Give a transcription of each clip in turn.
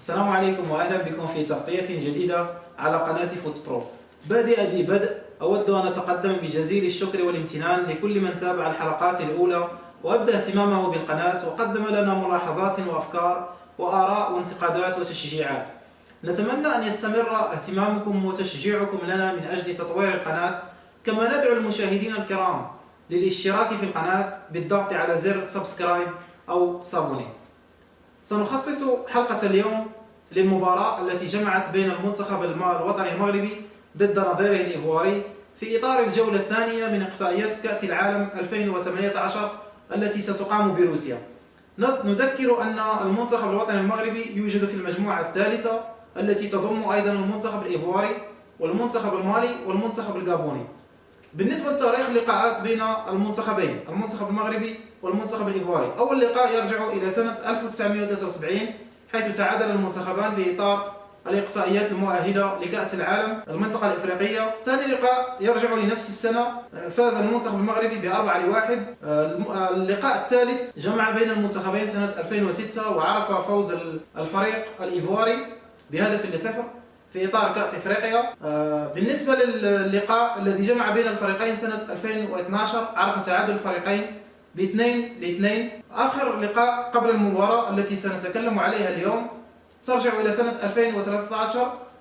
السلام عليكم واهلا بكم في تغطية جديدة على قناة فوت برو. بادئ ذي بدء، اود ان اتقدم بجزيل الشكر والامتنان لكل من تابع الحلقات الاولى وابدى اهتمامه بالقناة وقدم لنا ملاحظات وافكار واراء وانتقادات وتشجيعات. نتمنى ان يستمر اهتمامكم وتشجيعكم لنا من اجل تطوير القناة، كما ندعو المشاهدين الكرام للاشتراك في القناة بالضغط على زر سبسكرايب او صابوني. سنخصص حلقة اليوم للمباراة التي جمعت بين المنتخب الوطني المغربي ضد نظيره الإيفواري في إطار الجولة الثانية من إقصائيات كأس العالم 2018 التي ستقام بروسيا. نذكر أن المنتخب الوطني المغربي يوجد في المجموعة الثالثة التي تضم أيضا المنتخب الإيفواري والمنتخب المالي والمنتخب الغابوني. بالنسبة لتاريخ اللقاءات بين المنتخبين، المنتخب المغربي والمنتخب الإيفواري، أول لقاء يرجع إلى سنة 1973 حيث تعادل المنتخبان في إطار الإقصائيات المؤهلة لكأس العالم المنطقة الإفريقية. ثاني لقاء يرجع لنفس السنة، فاز المنتخب المغربي ب4-1. اللقاء الثالث جمع بين المنتخبين سنة 2006 وعرف فوز الفريق الإيفواري ب1-0 في إطار كأس إفريقيا. بالنسبة للقاء الذي جمع بين الفريقين سنة 2012 عرف تعادل الفريقين ب2-2. آخر لقاء قبل المباراة التي سنتكلم عليها اليوم ترجع إلى سنة 2013،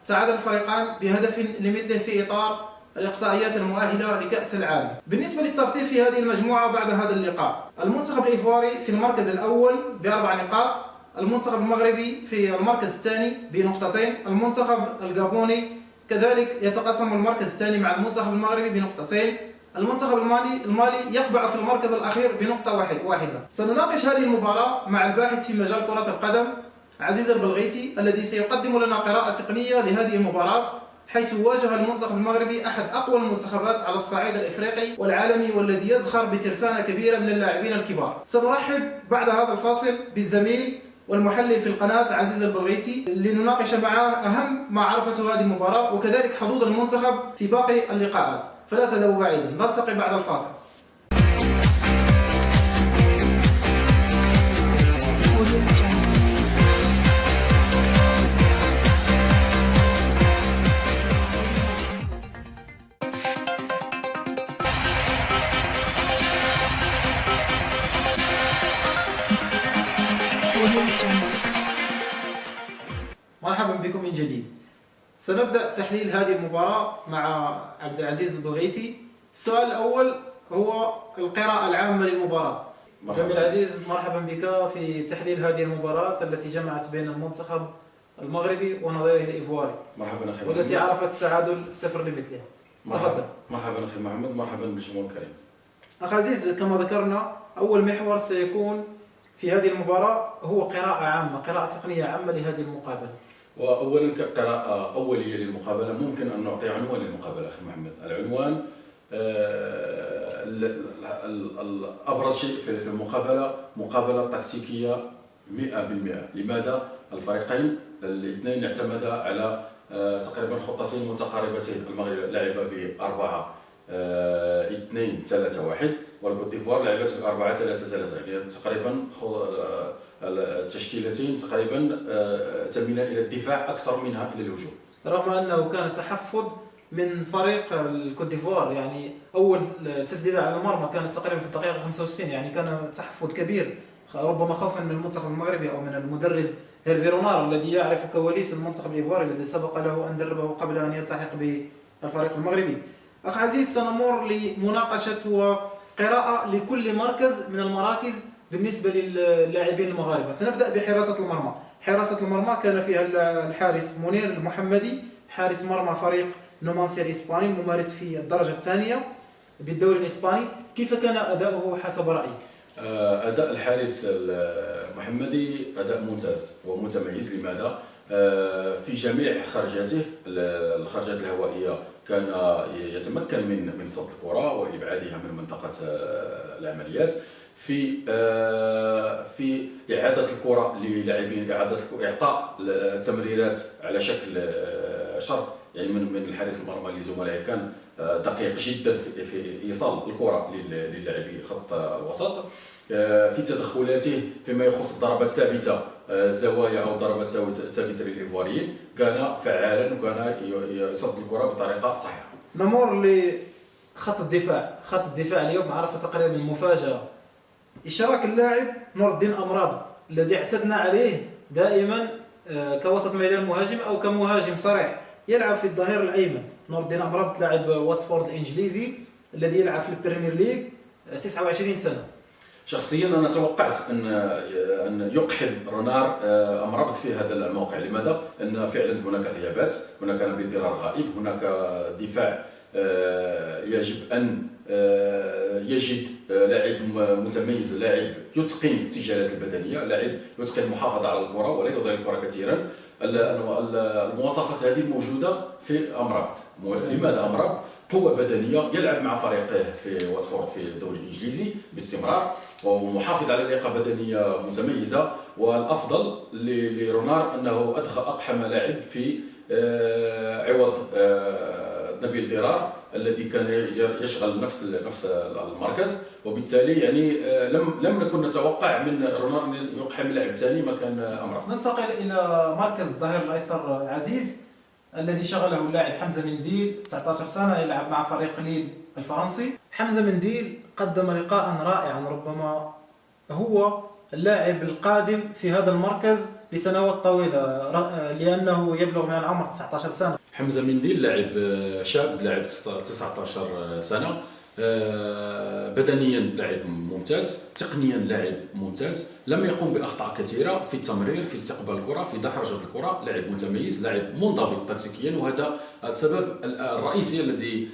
تعادل الفريقان بهدف لمثله في إطار الإقصائيات المؤهلة لكأس العالم. بالنسبة للترتيب في هذه المجموعة بعد هذا اللقاء، المنتخب الإيفواري في المركز الأول ب4 نقاط، المنتخب المغربي في المركز الثاني بنقطتين، المنتخب الغابوني كذلك يتقاسم المركز الثاني مع المنتخب المغربي بنقطتين، المنتخب المالي يقبع في المركز الأخير بنقطة واحدة. سنناقش هذه المباراة مع الباحث في مجال كرة القدم عزيز البلغيتي الذي سيقدم لنا قراءة تقنية لهذه المباراة، حيث واجه المنتخب المغربي أحد أقوى المنتخبات على الصعيد الإفريقي والعالمي والذي يزخر بترسانة كبيرة من اللاعبين الكبار. سنرحب بعد هذا الفاصل بالزميل والمحلل في القناة عزيز البلغيتي لنناقش معه أهم ما عرفته هذه المباراة وكذلك حظوظ المنتخب في باقي اللقاءات. فلا تذهبوا بعيدا، نلتقي بعد الفاصل. مرحبا بكم من جديد. سنبدأ تحليل هذه المباراة مع عبد العزيز البلغيتي. السؤال الأول هو القراءة العامة للمباراة. زميل عزيز، مرحبا بك في تحليل هذه المباراة التي جمعت بين المنتخب المغربي ونظيره الإيفواري. مرحبا أخي والتي عرفت التعادل 0 لمثلها. تفضل. مرحبا أخي محمد، مرحبا بالجمهور الكريم. أخ عزيز، كما ذكرنا أول محور سيكون في هذه المباراة هو قراءة عامة، قراءة تقنية عامة لهذه المقابلة. وأولا كقراءة أولية للمقابلة ممكن أن نعطي عنوان للمقابلة أخي محمد. العنوان أبرز شيء في المقابلة مقابلة تكتيكية 100%. لماذا؟ الفريقين الاثنين اعتمدا على تقريبا خطتين متقاربتين. المغرب لعب ب4-2-3-1 والكوت ديفوار لعبت ب4-3-3، يعني تقريبا التشكيلتين تقريبا تميلان الى الدفاع اكثر منها الى الهجوم. رغم انه كان تحفظ من فريق الكوت ديفوار، يعني اول تسديده على المرمى كانت تقريبا في الدقيقه 65، يعني كان تحفظ كبير ربما خوفا من المنتخب المغربي او من المدرب هيرفي رونار الذي يعرف كواليس المنتخب الايفواري الذي سبق له ان دربه قبل ان يلتحق بالفريق المغربي. اخ عزيز، سنمر لمناقشه وقراءه لكل مركز من المراكز بالنسبه للاعبين المغاربه. سنبدا بحراسه المرمى. حراسه المرمى كان فيها الحارس منير المحمدي، حارس مرمى فريق نومانسيا الاسباني الممارس في الدرجه الثانيه بالدوري الاسباني. كيف كان اداؤه حسب رايك؟ اداء الحارس المحمدي اداء ممتاز ومتميز. لماذا؟ في جميع خرجاته، الخرجات الهوائيه كان يتمكن من صد الكره وابعادها من منطقه العمليات، في اعاده الكره للاعبين، اعطاء التمريرات على شكل شرط يعني من الحارس المرمى لزملائه كان دقيق جدا في ايصال الكره للاعبي خط الوسط. في تدخلاته فيما يخص الضربات الثابته، الزوايا او الضربات الثابته للايفواريين، كان فعالا وكان يصد الكره بطريقه صحيحه. نمر لخط الدفاع. خط الدفاع اليوم عرف تقريبا المفاجاه اشراك اللاعب نور الدين امراب الذي اعتدنا عليه دائما كوسط ميدان مهاجم او كمهاجم صريح، يلعب في الظهير الايمن. نور الدين امراب لاعب واتفورد الانجليزي الذي يلعب في البريمير ليج 29 سنه. شخصيا انا توقعت ان يقحم رونار امرابط في هذا الموقع. لماذا؟ لان فعلا هناك غيابات، هناك نبيل ضرار غائب، هناك دفاع يجب ان يجد لاعب متميز، لاعب يتقن السجالات البدنيه، لاعب يتقن المحافظه على الكره ولا يضيع الكره كثيرا. المواصفات هذه موجوده في امرابط. لماذا امرابط؟ قوة بدنية، يلعب مع فريقه في واتفورد في الدوري الإنجليزي باستمرار، ومحافظ على لياقة بدنية متميزة. والأفضل لرونار أنه أقحم لاعب في عوض نبيل ضرار الذي كان يشغل نفس المركز، وبالتالي يعني لم نكن نتوقع من رونار أن يقحم لاعب ثاني مكان أمرابط. ننتقل إلى مركز الظهير الأيسر عزيز الذي شغله اللاعب حمزة منديل، 19 سنة، يلعب مع فريق ليل الفرنسي. حمزة منديل قدم لقاء رائعا، ربما هو اللاعب القادم في هذا المركز لسنوات طويلة لأنه يبلغ من العمر 19 سنة. حمزة منديل لاعب شاب، لاعب 19 سنة، بدنيا لاعب ممتاز، تقنيا لاعب ممتاز، لم يقم باخطاء كثيره في التمرير، في استقبال الكره، في دحرجه الكره، لاعب متميز، لاعب منضبط تكتيكيا. وهذا السبب الرئيسي الذي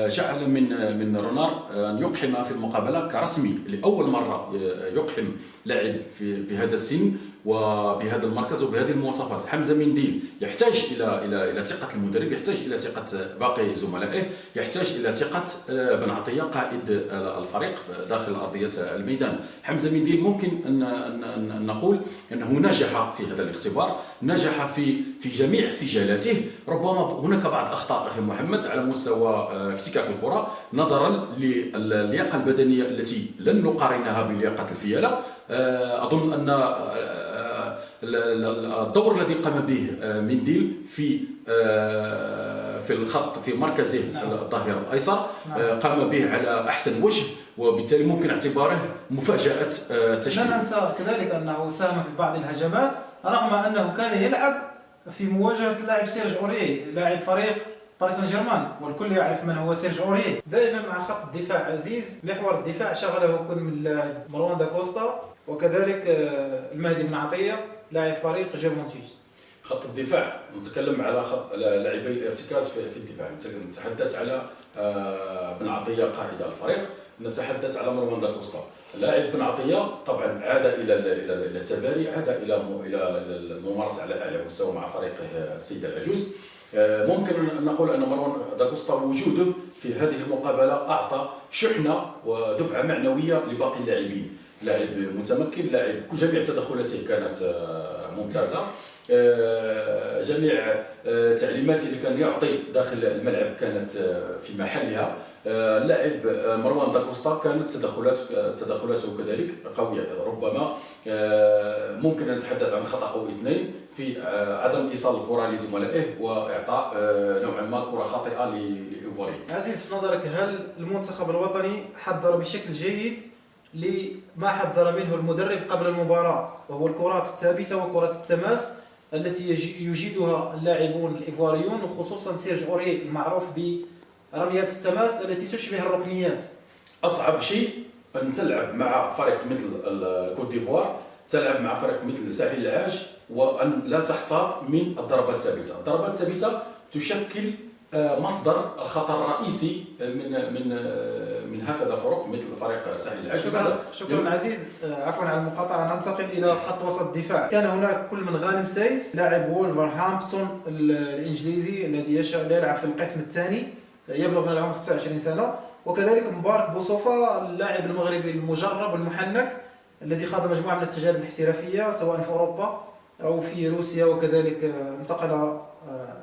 جعل من رونار ان يقحم في المقابله كرسمي، لاول مره يقحم لاعب في هذا السن وبهذا المركز وبهذه المواصفات. حمزة منديل يحتاج الى ثقه المدرب، يحتاج الى ثقه باقي زملائه، يحتاج الى ثقه بن عطيه قائد الفريق داخل ارضيه الميدان. حمزة منديل ممكن ان نقول انه نجح في هذا الاختبار، نجح في جميع سجالاته. ربما هناك بعض اخطاء اخي محمد على مستوى افتكاك الكره نظرا للياقه البدنيه التي لن نقارنها بلياقه الفياله. اظن ان الدور الذي قام به منديل في الخط في مركزه الظهير الايسر قام به على احسن وجه، وبالتالي ممكن اعتباره مفاجاه التشكيل. لا ننسى كذلك انه ساهم في بعض الهجمات رغم انه كان يلعب في مواجهه اللاعب سيرج اوريه لاعب فريق باريس سان جيرمان، والكل يعرف من هو سيرج اوريه. دائما مع خط الدفاع عزيز، محور الدفاع شغله كل من اللاعب مروان داكوستا وكذلك المهدي بن عطيه لاعب فريق جوفنتوس. خط الدفاع نتكلم على لاعبي الارتكاز في الدفاع، نتحدث على بن عطيه قائد الفريق، نتحدث على مروان داكوستا. لاعب بن عطيه طبعا عاد الى التباري، عاد الى الممارسه على اعلى مستوى مع فريقه السيده العجوز. ممكن ان نقول ان مروان داكوستا وجوده في هذه المقابله اعطى شحنه ودفعه معنويه لباقي اللاعبين. لاعب متمكن، لاعب جميع تدخلاته كانت ممتازه، جميع التعليمات اللي كان يعطي داخل الملعب كانت في محلها. اللاعب مروان داكوستا كانت تدخلاته كذلك قويه. ربما ممكن ان نتحدث عن خطا او اثنين في عدم ايصال الكره لزملائه واعطاء نوعا ما كره خاطئه لايفواري. عزيز، في نظرك هل المنتخب الوطني حضر بشكل جيد لما حذر منه المدرب قبل المباراة، وهو الكرات الثابتة وكرات التماس التي يجيدها اللاعبون الإيفواريون، وخصوصا سيرج أوري المعروف برميات التماس التي تشبه الركنيات؟ أصعب شيء أن تلعب مع فريق مثل الكوت ديفوار، تلعب مع فريق مثل ساحل العاج، وأن لا تحتاط من الضربات الثابتة. الضربات الثابتة تشكل مصدر الخطر الرئيسي من هكذا فرق مثل فريق ساحل العاج. شكرا عزيز، عفوا على المقاطعه. ننتقل الى خط وسط الدفاع. كان هناك كل من غانم سايس لاعب وولفرهامبتون الانجليزي الذي يلعب في القسم الثاني، يبلغ من العمر 29 سنه، وكذلك مبارك بوصوفا اللاعب المغربي المجرب المحنك الذي خاض مجموعه من التجارب الاحترافيه سواء في اوروبا او في روسيا، وكذلك انتقل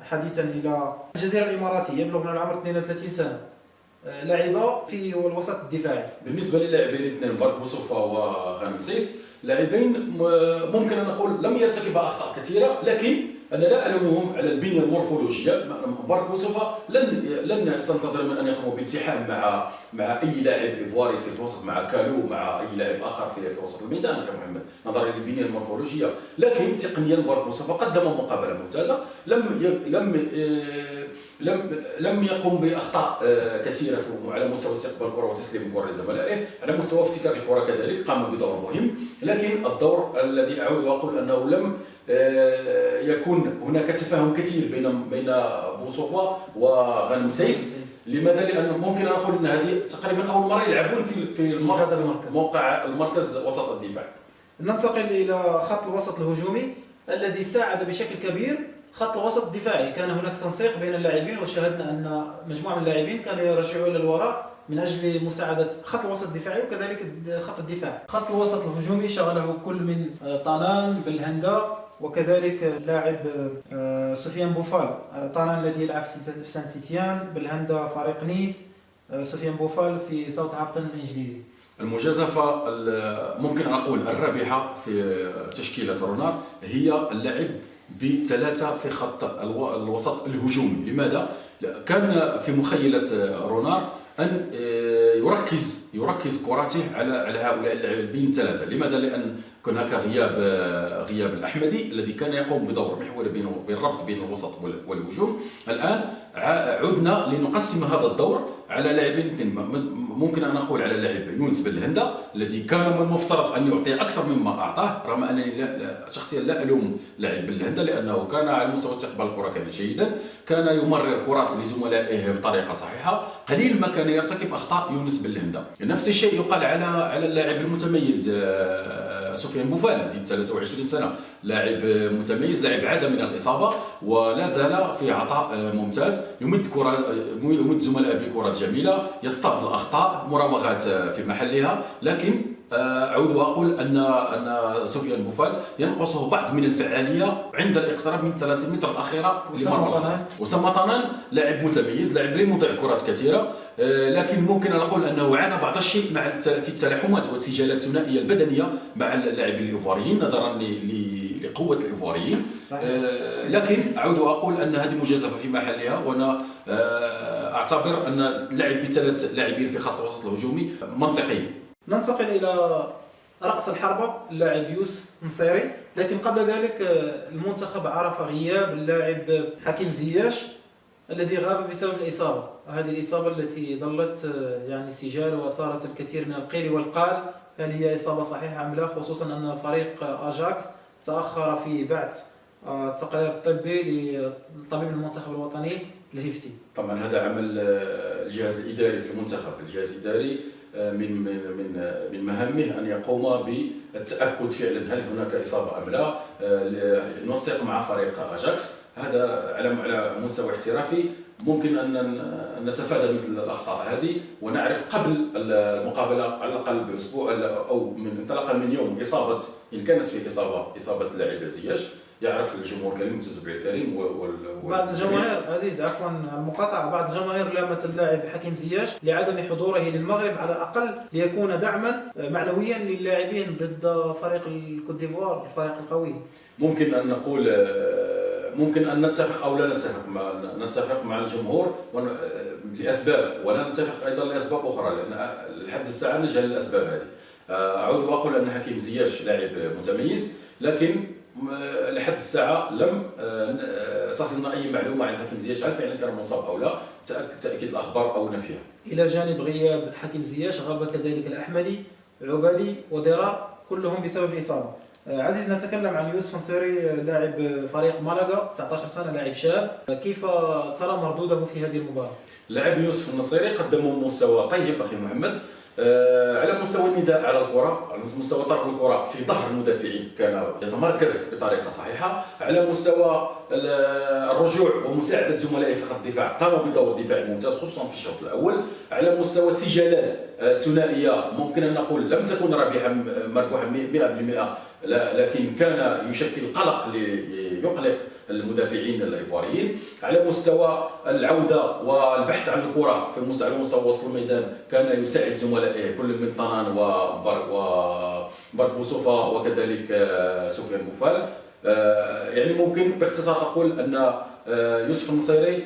حديثا إلى الجزيرة الإماراتية يبلغ من العمر 32 سنة، لعب في الوسط الدفاعي. بالنسبه للاعبين الاثنين بارك بوصوفا وغانم سيس، لاعبين ممكن ان نقول لم يرتكبا اخطاء كثيره، لكن انا لا الومهم على البنيه المورفولوجيه. بارك بوصوفا لن تنتظر من ان يقوموا بالتحام مع اي لاعب ايفواري في الوسط، مع كالو، مع اي لاعب اخر في وسط الميدان كمحمد، نظرا للبنيه المورفولوجيه. لكن تقنيا بارك بوصوفا قدم مقابله ممتازه، لم يقم باخطاء كثيره على مستوى استقبال الكره وتسليم الكره لزملائه، على مستوى افتكاك الكره كذلك قام بدور مهم. لكن الدور الذي اعود واقول انه لم يكون هناك تفاهم كثير بين بوصوفا وغانم سيس. لماذا؟ لان ممكن ان نقول ان هذه تقريبا اول مره يلعبون في موقع المركز وسط الدفاع. ننتقل الى خط الوسط الهجومي الذي ساعد بشكل كبير خط الوسط الدفاعي. كان هناك تنسيق بين اللاعبين، وشاهدنا ان مجموعه من اللاعبين كانوا يرجعون الى الوراء من اجل مساعده خط الوسط الدفاعي وكذلك خط الدفاع. خط الوسط الهجومي شغله كل من طنان، بالهندا، وكذلك اللاعب سفيان بوفال. طنان الذي يلعب في سان تيتيان، بالهندا فريق نيس، سفيان بوفال في ساوثهامبتون الانجليزي. المجازفه ممكن ان اقول الرابحه في تشكيله رونار هي اللعب بثلاثه في خط الوسط الهجومي. لماذا؟ كان في مخيله رونار ان يركز كراته على هؤلاء اللاعبين الثلاثه. لماذا؟ لان كان هناك غياب الاحمدي الذي كان يقوم بدور محوري بين الربط بين الوسط والهجوم. الان عدنا لنقسم هذا الدور على لاعبين اثنين. ممكن ان نقول على اللاعب يونس بالهندا الذي كان من المفترض ان يعطي اكثر مما اعطاه، رغم انني شخصيا لا الوم لاعب بالهندا لانه كان على مستوى استقبال الكره كان جيدا، كان يمرر كرات لزملائه بطريقه صحيحه، قليل ما كان يرتكب اخطاء يونس بالهندا. نفس الشيء يقال على اللاعب المتميز سفيان بوفال، ذي 23 سنه، لاعب متميز، لاعب عاد من الاصابه ولا زال في عطاء ممتاز، يمد زملائه بكرات جميله، يصطاد الاخطاء، مراوغات في محلها. لكن اعود واقول ان سفيان بوفال ينقصه بعض من الفعاليه عند الاقتراب من 3 متر الاخيره لمرمى. وسام طنان لاعب متميز، لاعب لم يضيع كرات كثيره، لكن ممكن ان اقول انه عانى بعض الشيء في التلاحمات والسجالات الثنائيه البدنيه مع اللاعبين الايفواريين نظرا لقوه الايفواريين. لكن اعود واقول ان هذه مجازفه في محلها، وانا اعتبر ان اللعب بثلاث لاعبين في خط الوسط الهجومي منطقي. ننتقل إلى رأس الحربة اللاعب يوسف نصيري، لكن قبل ذلك المنتخب عرف غياب اللاعب حكيم زياش الذي غاب بسبب الإصابة. هذه الإصابة التي ظلت يعني سجال وأثارت الكثير من القيل والقال، هل هي إصابة صحيحة أم لا، خصوصا أن فريق أجاكس تأخر في بعث التقرير الطبي لطبيب المنتخب الوطني الهفتي. طبعا هذا عمل الجهاز الإداري في المنتخب. الجهاز الإداري من مهامه ان يقوم بالتاكد فعلا هل هناك اصابه ام لا، ننسق مع فريق اجاكس. هذا على مستوى احترافي ممكن ان نتفادى مثل الاخطاء هذه، ونعرف قبل المقابله على الاقل باسبوع او انطلاقا من يوم اصابه، ان كانت في اصابه اللاعب زياش، يعرف الجمهور الكريم المتابع الكريم بعض الجماهير عزيز عفوا المقاطعه، بعض الجماهير لامت اللاعب حكيم زياش لعدم حضوره للمغرب على الاقل ليكون دعما معنويا للاعبين ضد فريق الكوت ديفوار، الفريق القوي. ممكن ان نقول ممكن ان نتفق او لا نتفق مع الجمهور لاسباب، ولا نتفق ايضا لاسباب اخرى، لان لحد الساعه نجهل الاسباب هذه. اعود واقول ان حكيم زياش لاعب متميز، لكن لحد الساعه لم تصلنا اي معلومه عن حكيم زياش هل فعلا كان مصاب او لا، تاكيد الاخبار او نفيها. الى جانب غياب حكيم زياش غاب كذلك الاحمدي، عبادي ودرار، كلهم بسبب الاصابه. عزيز نتكلم عن يوسف نصيري لاعب فريق مالاغا 19 سنه، لاعب شاب، كيف ترى مردوده في هذه المباراه؟ لاعب يوسف النصيري قدم مستوى طيب اخي محمد، على مستوى النداء على الكره، على مستوى طرد الكره في ظهر المدافعين كان يتمركز بطريقه صحيحه، على مستوى الرجوع ومساعده زملائه في خط الدفاع قام بدور دفاعي ممتاز خصوصا في الشوط الاول. على مستوى السجالات الثنائيه ممكن ان نقول لم تكن مربوحه 100%، لكن كان يشكل قلق يقلق المدافعين الايفواريين. على مستوى العوده والبحث عن الكره في على مستوى وسط الميدان كان يساعد زملائه كل من طنان وبربوسوفا وكذلك سفيان بوفال. يعني ممكن باختصار اقول ان يوسف النصيري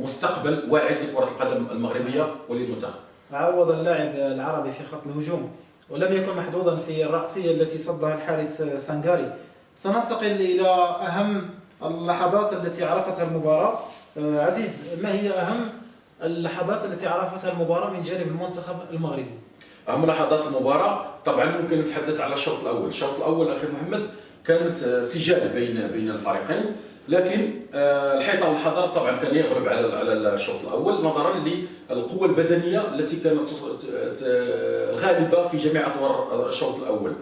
مستقبل واعد لكره القدم المغربيه وللمنتخب. عوض اللاعب العربي في خط الهجوم ولم يكن محظوظا في الرأسية التي صدها الحارس سانغاري. سننتقل إلى أهم اللحظات التي عرفتها المباراة. عزيز، ما هي أهم اللحظات التي عرفتها المباراة من جانب المنتخب المغربي؟ أهم لحظات المباراة طبعا ممكن نتحدث على الشوط الأول. الشوط الأول أخي محمد كانت سجال بين الفريقين، لكن الحيطة والحذر طبعا كان يغلب على الشوط الأول نظرا للقوة البدنية التي كانت غالبة في جميع أطوار الشوط الأول.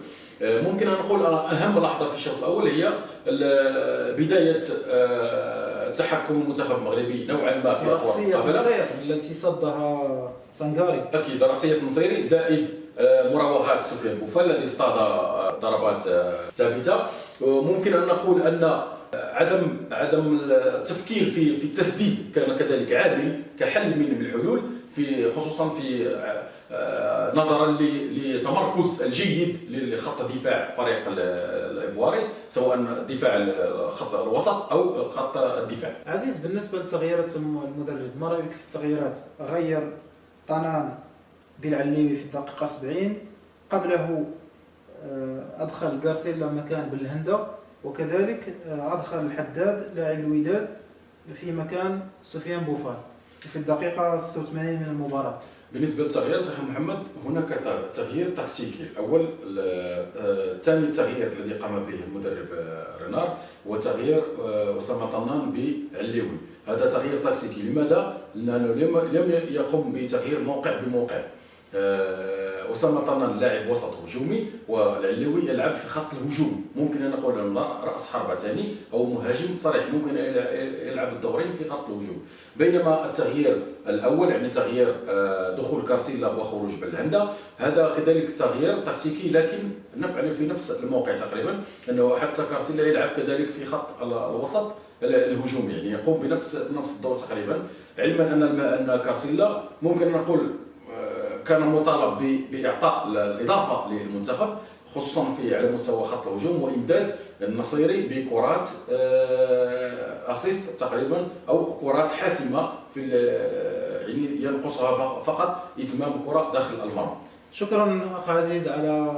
ممكن أن نقول أهم لحظة في الشوط الأول هي بداية تحكم المنتخب المغربي نوعا ما في أطوار المقابلة. رأسية التي صدها سانغاري، أكيد رأسية نصيري زائد مراوغات سفيان بوفال الذي اصطاد ضربات ثابتة. ممكن أن نقول أن عدم التفكير في التسديد كان كذلك عامل كحل من الحلول، في خصوصا في نظرا لتمركز الجيد لخط دفاع فريق الايفواري، سواء دفاع خط الوسط او خط الدفاع. عزيز، بالنسبه لتغييرات المدرب، ما رايك في التغييرات؟ غير طنان بالعليوي في الدقيقه 70، قبله ادخل غارسيلا مكان بالهندا، وكذلك ادخل الحداد لاعب الوداد في مكان سفيان بوفال في الدقيقة 86 من المباراة. بالنسبة للتغيير أخي محمد، هناك تغيير تكتيكي. الأول ثاني تغيير الذي قام به المدرب رينار هو تغيير أسامة طنان بعليوي. هذا تغيير تكتيكي. لماذا؟ لأنه لم يقم بتغيير موقع بموقع. أسامة طنان لاعب وسط هجومي والعليوي يلعب في خط الهجوم، ممكن أن نقول أنه رأس حربة ثاني أو مهاجم صريح، ممكن يلعب الدورين في خط الهجوم. بينما التغيير الأول يعني تغيير دخول كارسيلا وخروج بالهندا، هذا كذلك تغيير تكتيكي لكن في نفس الموقع تقريبا، أنه حتى كارسيلا يلعب كذلك في خط الوسط الهجومي، يعني يقوم بنفس الدور تقريبا، علما أن كارسيلا ممكن نقول كان مطالب بإعطاء الإضافة للمنتخب خصوصا على مستوى خط الهجوم وإمداد النصيري بكرات أسيست تقريبا أو كرات حاسمة في يعني ينقصها فقط إتمام الكرة داخل المرمى. شكرا أخ عزيز على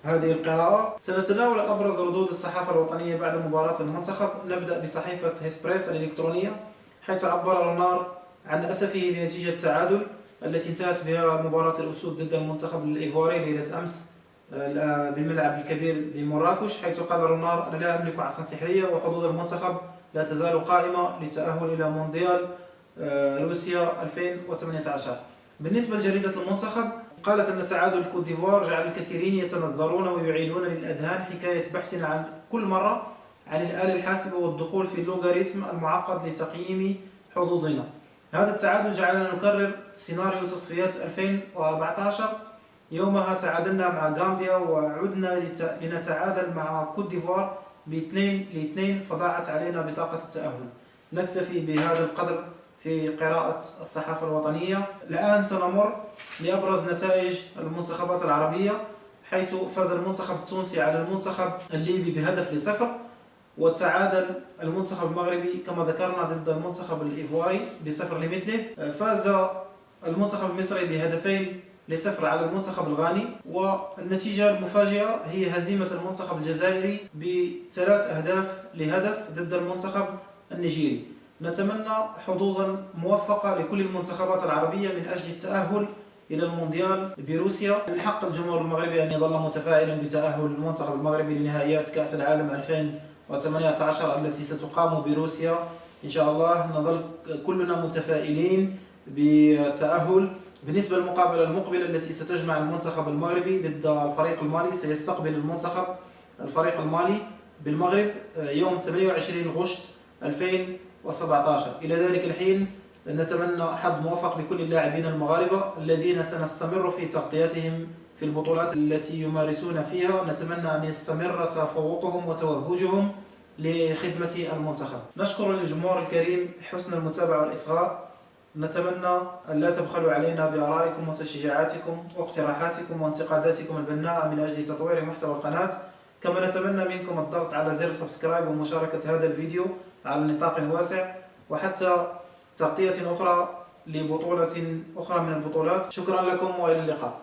هذه القراءة. سنتناول أبرز ردود الصحافة الوطنية بعد مباراة المنتخب. نبدأ بصحيفة هيسبريس الإلكترونية، حيث عبر رونار عن أسفه لنتيجة التعادل التي انتهت بها مباراة الأسود ضد المنتخب الإيفواري ليلة أمس بالملعب الكبير بمراكش، حيث قال رونار: أنا لا أملك عصا سحرية وحظوظ المنتخب لا تزال قائمة للتأهل إلى مونديال روسيا 2018. بالنسبة لجريدة المنتخب، قالت أن تعادل كوت ديفوار جعل الكثيرين يتنظرون ويعيدون للأذهان حكاية بحث عن كل مرة عن الآلة الحاسبة والدخول في اللوغاريتم المعقد لتقييم حظوظنا. هذا التعادل جعلنا نكرر سيناريو تصفيات 2014. يومها تعادلنا مع غامبيا وعدنا لنتعادل مع كوت ديفوار ب2-2، فضاعت علينا بطاقة التأهل. نكتفي بهذا القدر في قراءة الصحافة الوطنية. الآن سنمر لأبرز نتائج المنتخبات العربية، حيث فاز المنتخب التونسي على المنتخب الليبي ب1-0، وتعادل المنتخب المغربي كما ذكرنا ضد المنتخب الإيفواري ب0 لمثله. فاز المنتخب المصري ب2-0 على المنتخب الغاني، والنتيجة المفاجئة هي هزيمة المنتخب الجزائري ب3-0 ضد المنتخب النيجيري. نتمنى حظوظا موفقة لكل المنتخبات العربية من أجل التأهل إلى المونديال بروسيا. من حق الجمهور المغربي أن يظل متفائلا بتأهل المنتخب المغربي لنهائيات كأس العالم 2018 التي ستقام بروسيا إن شاء الله. نظل كلنا متفائلين بالتأهل. بالنسبة للمقابلة المقبلة التي ستجمع المنتخب المغربي ضد الفريق المالي، سيستقبل المنتخب الفريق المالي بالمغرب يوم 28 غشت 2017. إلى ذلك الحين نتمنى حظ موفق لكل اللاعبين المغاربة الذين سنستمر في تغطيتهم في البطولات التي يمارسون فيها. نتمنى أن يستمر تفوقهم وتوهجهم لخدمة المنتخب. نشكر الجمهور الكريم حسن المتابعة والإصغاء. نتمنى أن لا تبخلوا علينا بآرائكم وتشجيعاتكم واقتراحاتكم وانتقاداتكم البناءة من أجل تطوير محتوى القناة. كما نتمنى منكم الضغط على زر سبسكرايب ومشاركة هذا الفيديو على نطاق واسع، وحتى تغطية أخرى لبطولة أخرى من البطولات. شكرا لكم وإلى اللقاء.